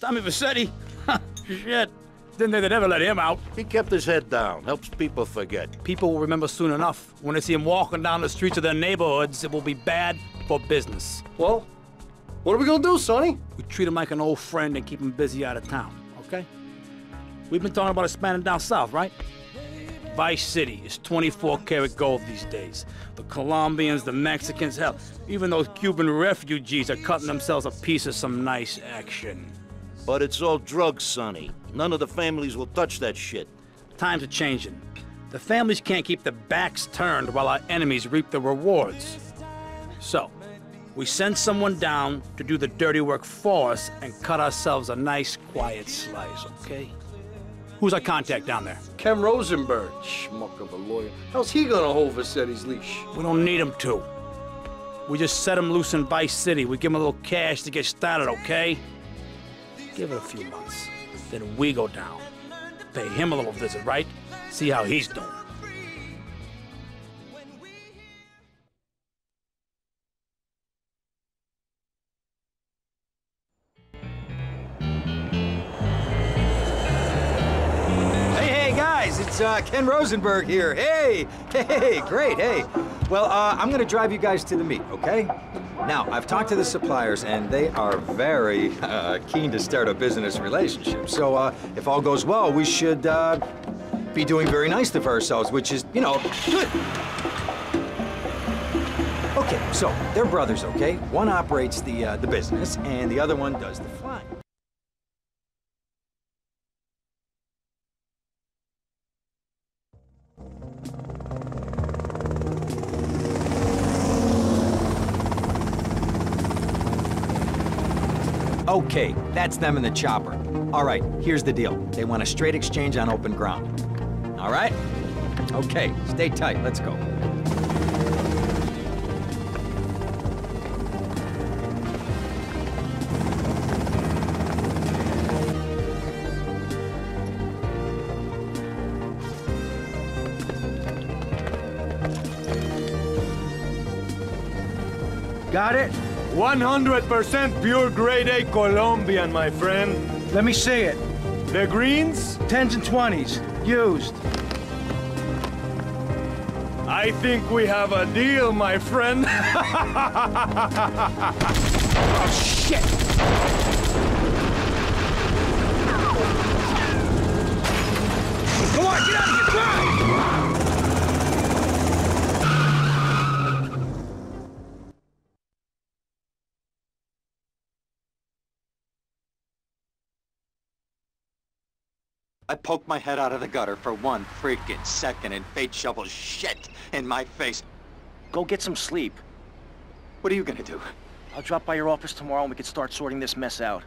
Tommy Vassetti? Shit. Didn't think they'd ever let him out. He kept his head down, helps people forget. People will remember soon enough. When they see him walking down the streets of their neighborhoods, it will be bad for business. Well, what are we gonna do, Sonny? We treat him like an old friend and keep him busy out of town, okay? We've been talking about expanding down south, right? Vice City is 24-karat gold these days. The Colombians, the Mexicans, hell, even those Cuban refugees are cutting themselves a piece of some nice action. But it's all drugs, Sonny. None of the families will touch that shit. Times are changing. The families can't keep their backs turned while our enemies reap the rewards. So, we send someone down to do the dirty work for us and cut ourselves a nice, quiet slice, okay? Who's our contact down there? Ken Rosenberg, schmuck of a lawyer. How's he gonna hold Vassetti's leash? We don't need him to. We just set him loose in Vice City. We give him a little cash to get started, okay? Give it a few months. Then we go down. Pay him a little visit, right? See how he's doing. Hey, guys, it's Ken Rosenberg here. Hey, great, hey. Well, I'm gonna drive you guys to the meet, okay? Now, I've talked to the suppliers, and they are very keen to start a business relationship. So, if all goes well, we should be doing very nicely for ourselves, which is, you know, good. Okay, so they're brothers, okay? One operates the business, and the other one does the flying. Okay, that's them in the chopper. All right, here's the deal. They want a straight exchange on open ground. All right? Okay, stay tight. Let's go. Got it? 100% pure grade A Colombian, my friend. Let me see it. The greens? 10s and 20s. Used. I think we have a deal, my friend. Oh, shit! Come on, get out of here! Drive! I poked my head out of the gutter for 1 freaking second and fate shovels shit in my face. Go get some sleep. What are you gonna do? I'll drop by your office tomorrow and we can start sorting this mess out.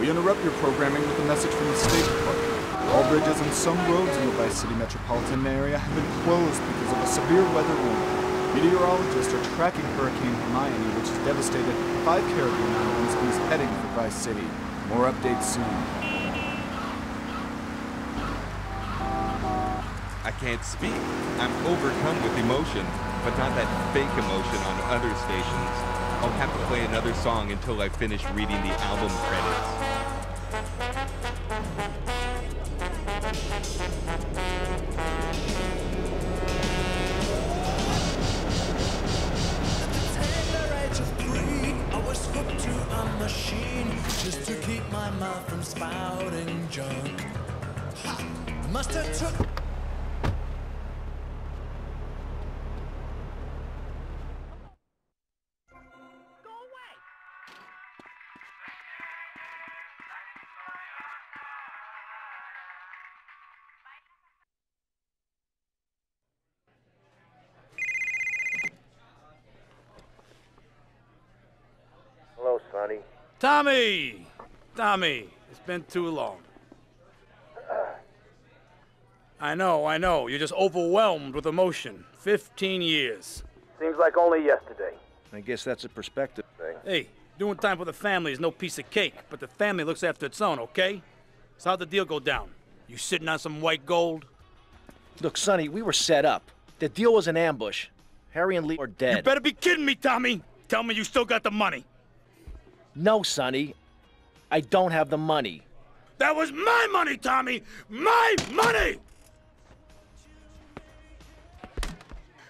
We interrupt your programming with a message from the State Department. All bridges and some roads in the Vice City metropolitan area have been closed because of a severe weather warning. Meteorologists are tracking Hurricane Hermione, which has devastated 5 Caribbean islands and is heading for Vice City. More updates soon. I can't speak. I'm overcome with emotion, but not that fake emotion on other stations. I'll have to play another song until I finish reading the album credits. Just to keep my mouth from spouting junk. Must have took Tommy! Tommy, it's been too long. I know. You're just overwhelmed with emotion. 15 years. Seems like only yesterday. I guess that's a perspective thing. Hey, doing time for the family is no piece of cake, but the family looks after its own, okay? So how'd the deal go down? You sitting on some white gold? Look, Sonny, we were set up. The deal was an ambush. Harry and Lee are dead. You better be kidding me, Tommy! Tell me you still got the money. No, Sonny. I don't have the money. That was my money, Tommy! My money!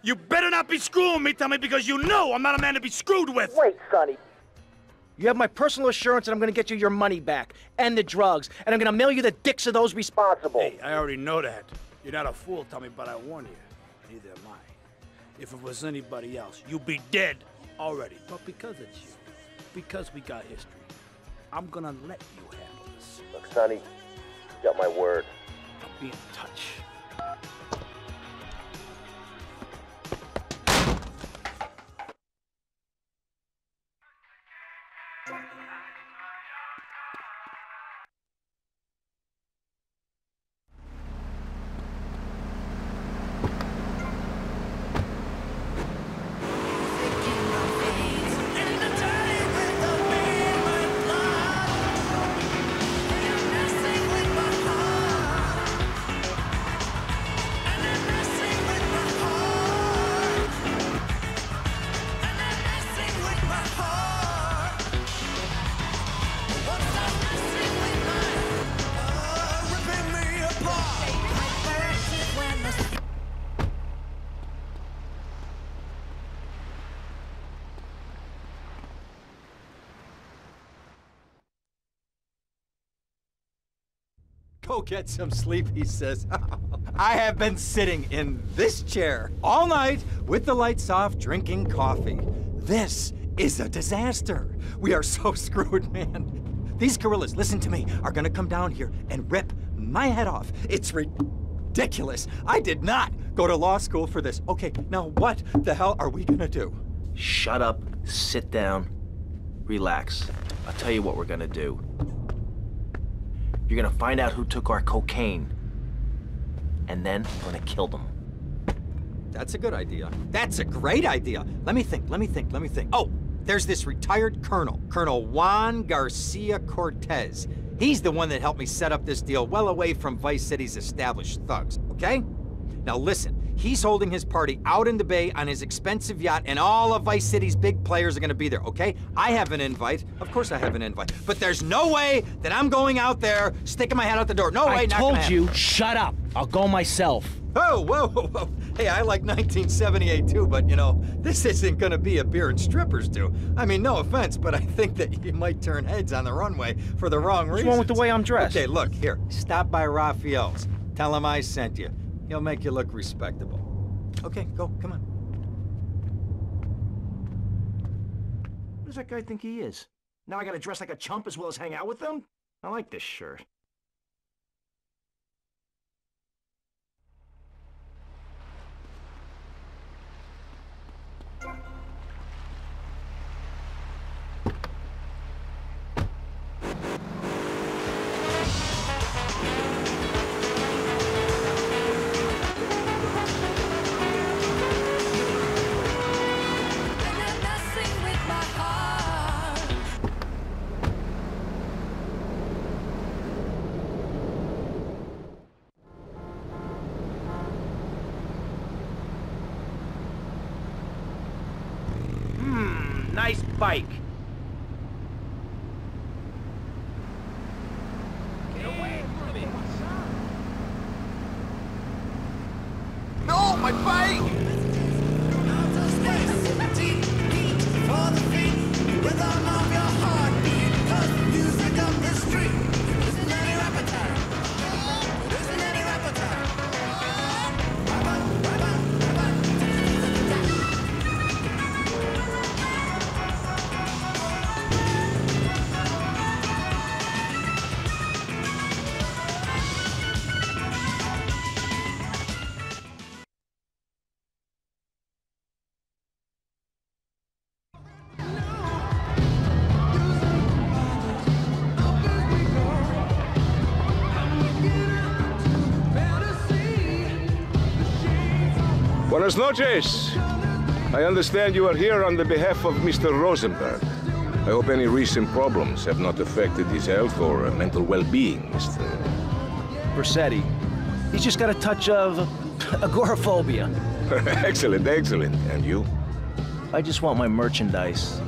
You better not be screwing me, Tommy, because you know I'm not a man to be screwed with! Wait, Sonny. You have my personal assurance that I'm gonna get you your money back, and the drugs, and I'm gonna mail you the dicks of those responsible. Hey, I already know that. You're not a fool, Tommy, but I warn you. Neither am I. If it was anybody else, you'd be dead already. But because it's you, because we got history, I'm gonna let you handle this. Look, Sonny, you got my word. I'll be in touch. Go get some sleep, he says. I have been sitting in this chair all night with the lights off, drinking coffee. This is a disaster. We are so screwed, man. These gorillas, listen to me, are gonna come down here and rip my head off. It's ridiculous. I did not go to law school for this. Okay, now what the hell are we gonna do? Shut up, sit down, relax. I'll tell you what we're gonna do. You're gonna find out who took our cocaine, and then we're gonna kill them. That's a good idea. That's a great idea. Let me think. Oh, there's this retired colonel, Colonel Juan Garcia Cortez. He's the one that helped me set up this deal well away from Vice City's established thugs, okay? Now listen, he's holding his party out in the bay on his expensive yacht, and all of Vice City's big players are gonna be there, okay? I have an invite. Of course I have an invite. But there's no way that I'm going out there sticking my head out the door. No way, I not gonna told happen. you, shut up. I'll go myself. Oh, whoa. Hey, I like 1978 too, but you know, this isn't gonna be a beer and strippers do. I mean, no offense, but I think that you might turn heads on the runway for the wrong reasons. What's wrong with the way I'm dressed? Okay, look, here, stop by Raphael's. Tell him I sent you. He'll make you look respectable. Okay, go, come on. Who does that guy think he is? Now I gotta dress like a chump as well as hang out with them? I like this shirt. Nice bike. Get away from me. No, my bike! Outer space, deep heat for the feet, rhythm of your heartbeat, 'cause the music of the street isn't any appetite. It isn't any appetite. Buenas noches. I understand you are here on the behalf of Mr. Rosenberg. I hope any recent problems have not affected his health or mental well-being, Mr. Vercetti. He's just got a touch of agoraphobia. Excellent, excellent. And you? I just want my merchandise.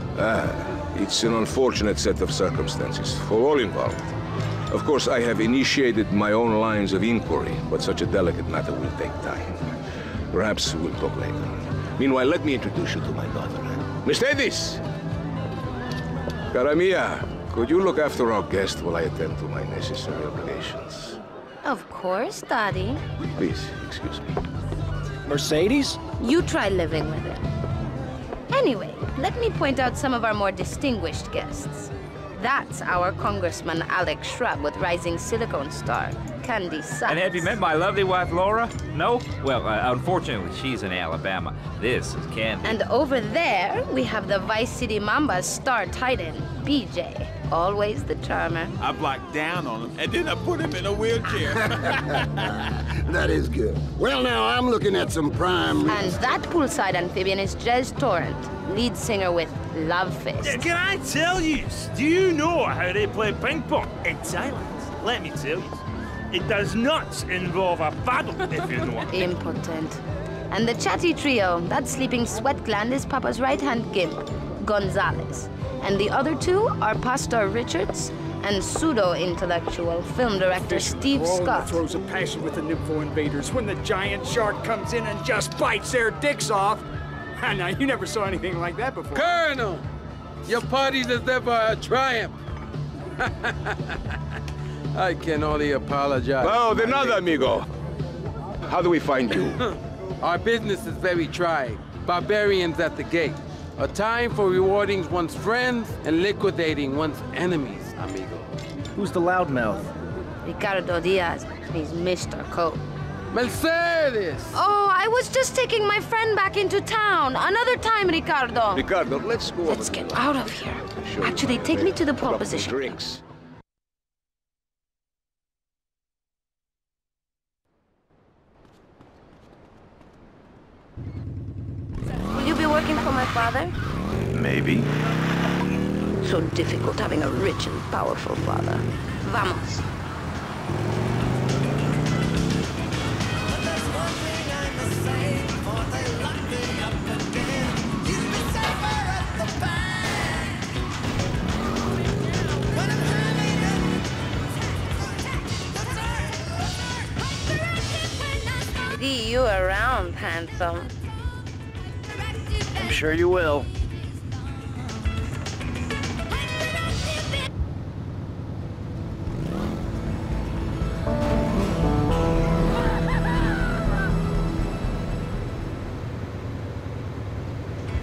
It's an unfortunate set of circumstances for all involved. Of course, I have initiated my own lines of inquiry, but such a delicate matter will take time. Perhaps we'll talk later. Meanwhile, let me introduce you to my daughter. Mercedes! Cara mia, could you look after our guest while I attend to my necessary obligations? Of course, Daddy. Please, excuse me. Mercedes? You try living with it. Anyway, let me point out some of our more distinguished guests. That's our Congressman Alex Shrub with Rising Silicone Star, Candy Sachs. And have you met my lovely wife, Laura? No? Well, unfortunately, she's in Alabama. This is Candy. And over there, we have the Vice City Mamba's star titan, BJ. Always the charmer. I blocked down on him, and then I put him in a wheelchair. That is good. Well, now, I'm looking at some prime... And that poolside amphibian is Jez Torrent, lead singer with Love Fist. Can I tell you? Do you know how they play ping pong? In silence. Let me tell you. It does not involve a paddle, if you know what. Impotent. And the chatty trio, that sleeping sweat gland is Papa's right-hand gimp, Gonzalez. And the other two are Pastor Richards and pseudo-intellectual film director Steve Scott. Throws a passion with the nympho invaders when the giant shark comes in and just bites their dicks off. Now, you never saw anything like that before. Colonel, your party is ever a triumph. I can only apologize. Oh, de nada, amigo. How do we find you? Our business is very trying. Barbarians at the gate. A time for rewarding one's friends and liquidating one's enemies, amigo. Who's the loudmouth? Ricardo Diaz. He's Mr. Cope. Mercedes! Oh, I was just taking my friend back into town. Another time, Ricardo. Ricardo, let's go. Let's get out of here. Actually, take me to the pole position. Drinks. Will you be working for my father? Maybe. So difficult having a rich and powerful father. Vamos. See you around, handsome. I'm sure you will.